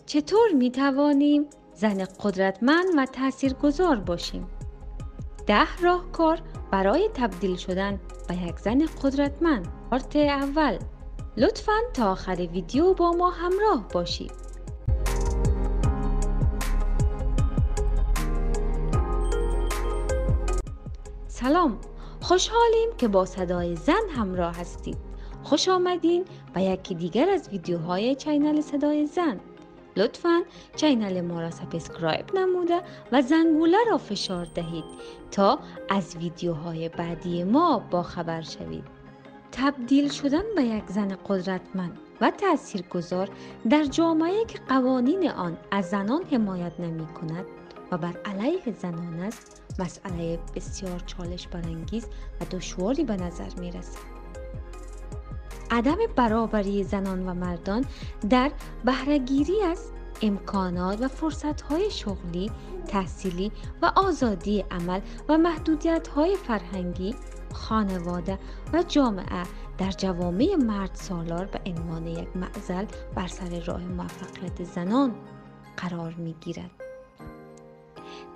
چطور می توانیم زن قدرتمند و تاثیرگذار باشیم؟ 10 راهکار برای تبدیل شدن به یک زن قدرتمند. پارت اول. لطفاً تا آخر ویدیو با ما همراه باشید. سلام، خوشحالیم که با صدای زن همراه هستید. خوش آمدین به یکی دیگر از ویدیوهای چینل صدای زن. لطفاً چینل ما را سابسکرایب نموده و زنگوله را فشار دهید تا از ویدیوهای بعدی ما با خبر شوید. تبدیل شدن به یک زن قدرتمند و تاثیرگذار در جامعه‌ای که قوانین آن از زنان حمایت نمی کند و بر علیه زنان است، مسئله بسیار چالش برانگیز و دشواری به نظر می رسد. عدم برابری زنان و مردان در بهره‌گیری از امکانات و فرصت‌های شغلی، تحصیلی و آزادی عمل و محدودیت‌های فرهنگی، خانواده و جامعه در جوامع مرد سالار به عنوان یک معضل بر سر راه موفقیت زنان قرار می‌گیرد.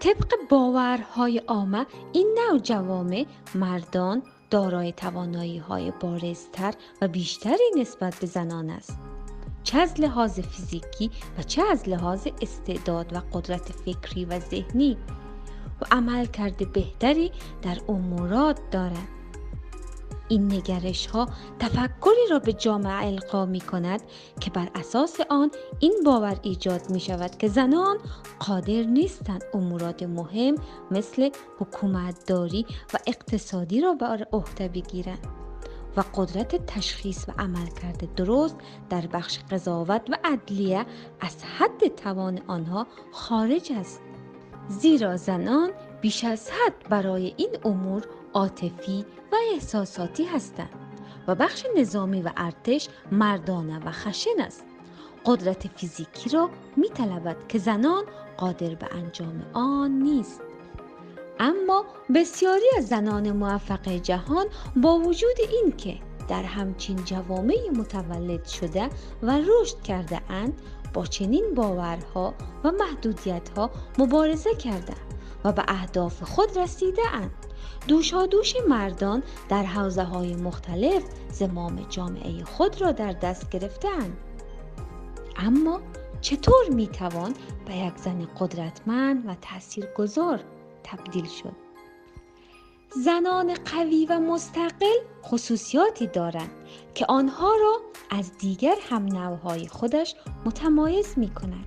طبق باورهای عامه این نوع جوامع مردان دارای توانایی‌های بارزتر و بیشتری نسبت به زنان است، چه از لحاظ فیزیکی و چه از لحاظ استعداد و قدرت فکری و ذهنی، و عملکرد بهتری در امورات دارد. این نگرش ها تفکری را به جامعه القا می کند که بر اساس آن این باور ایجاد می شود که زنان قادر نیستند امورات مهم مثل حکومتداری و اقتصادی را بر عهده بگیرند و قدرت تشخیص و عملکرد درست در بخش قضاوت و عدلیه از حد توان آنها خارج است. زیرا زنان بیش از حد برای این امور عاطفی و احساساتی هستند و بخش نظامی و ارتش مردانه و خشن است. قدرت فیزیکی را می طلبد که زنان قادر به انجام آن نیست. اما بسیاری از زنان موفق جهان با وجود این که در همچین جوامعی متولد شده و رشد کرده اند، با چنین باورها و محدودیت‌ها مبارزه کرده و به اهداف خود رسیده اند. دوشادوش مردان در حوزه‌های مختلف زمام جامعه خود را در دست گرفته‌اند. اما چطور می‌توان به یک زن قدرتمند و تاثیرگذار تبدیل شد؟ زنان قوی و مستقل خصوصیاتی دارند که آنها را از دیگر هم‌نوع‌های خودش متمایز می‌کند.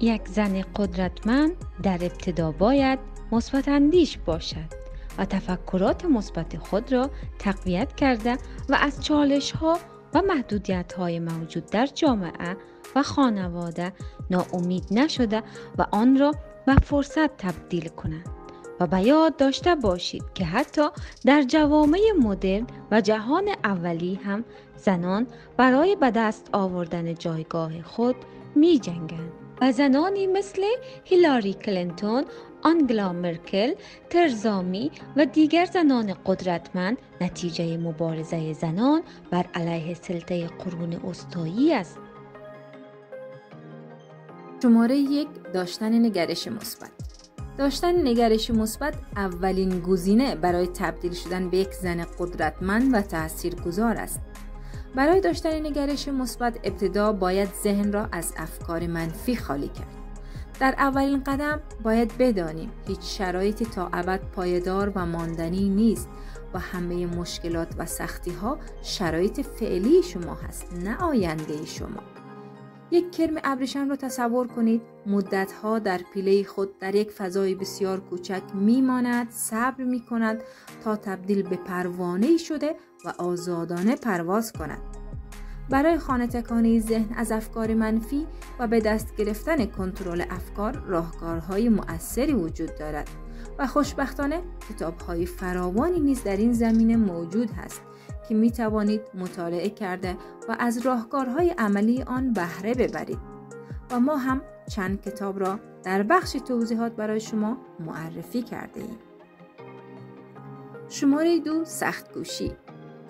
یک زن قدرتمند در ابتدا باید مثبت اندیش باشد و تفکرات مثبت خود را تقویت کرده و از چالش‌ها و محدودیت‌های موجود در جامعه و خانواده ناامید نشده و آن را به فرصت تبدیل کند. و به یاد داشته باشید که حتی در جوامع مدرن و جهان اولی هم زنان برای به دست آوردن جایگاه خود می جنگند و زنانی مثل هیلاری کلینتون، آنگلا مرکل، ترزا می و دیگر زنان قدرتمند نتیجه مبارزه زنان بر علیه سلطه قرون وسطایی است. شماره 1. داشتن نگرش مثبت. داشتن نگرش مثبت اولین گزینه برای تبدیل شدن به یک زن قدرتمند و تاثیرگذار است. برای داشتن نگرش مثبت ابتدا باید ذهن را از افکار منفی خالی کرد. در اولین قدم باید بدانیم هیچ شرایطی تا ابد پایدار و ماندنی نیست و همه مشکلات و سختی‌ها شرایط فعلی شما هست، نه آینده شما. یک کرم ابریشم را تصور کنید. مدتها در پیله خود در یک فضای بسیار کوچک میماند، صبر میکند تا تبدیل به پروانه‌ای شده و آزادانه پرواز کند. برای خانه تکانی ذهن از افکار منفی و به دست گرفتن کنترل افکار راهکارهای مؤثری وجود دارد و خوشبختانه کتاب‌های فراوانی نیز در این زمینه موجود هست که می توانید مطالعه کرده و از راهکارهای عملی آن بهره ببرید و ما هم چند کتاب را در بخش توضیحات برای شما معرفی کرده ایم. شماره 2. سخت‌کوشی.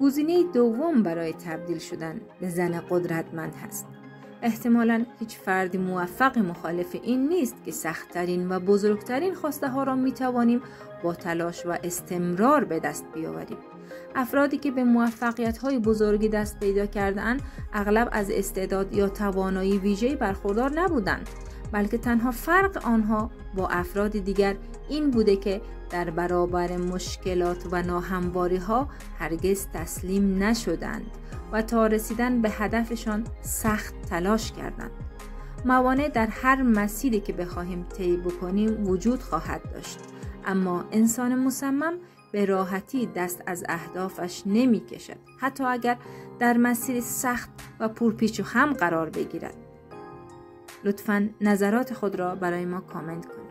گزینه دوم برای تبدیل شدن به زن قدرتمند هست. احتمالاً هیچ فردی موفق مخالف این نیست که سخت‌ترین و بزرگترین خواسته ها را می‌توانیم با تلاش و استمرار به دست بیاوریم. افرادی که به موفقیت‌های بزرگی دست پیدا کردند، اغلب از استعداد یا توانایی ویژه‌ای برخوردار نبودند، بلکه تنها فرق آنها با افراد دیگر این بوده که در برابر مشکلات و ناهمواری‌ها هرگز تسلیم نشدند و تا رسیدن به هدفشان سخت تلاش کردند. موانع در هر مسیری که بخواهیم طی بکنیم وجود خواهد داشت، اما انسان مصمم به راحتی دست از اهدافش نمی کشد، حتی اگر در مسیر سخت و پرپیچ و خم قرار بگیرد. لطفاً نظرات خود را برای ما کامنت کنید.